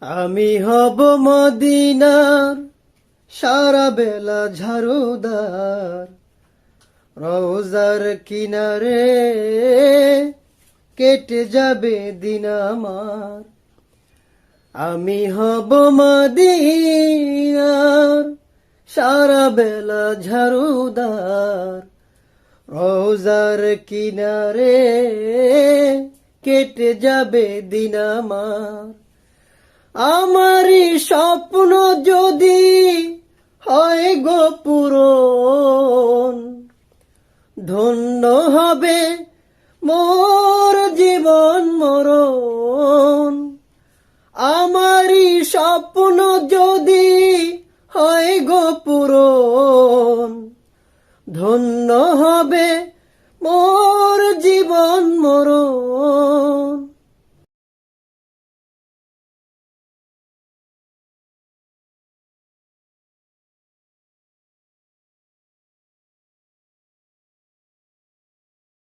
আমি হব মদিনার সারা বেলা ঝাড়ুদার, রওজার কিনারে কেটে যাবে দিন আমার। আমি হব মদিনার সারা বেলা ঝাড়ুদার, রওজার কিনারে কেটে যাবে দিন আমার। আমারই স্বপ্ন যদি হয় গো পূরণ, ধন্য হবে মোর জীবন মরণ। আমারই স্বপ্ন যদি হয় গো পূরণ, ধন্য হবে মোর জীবন মরণ।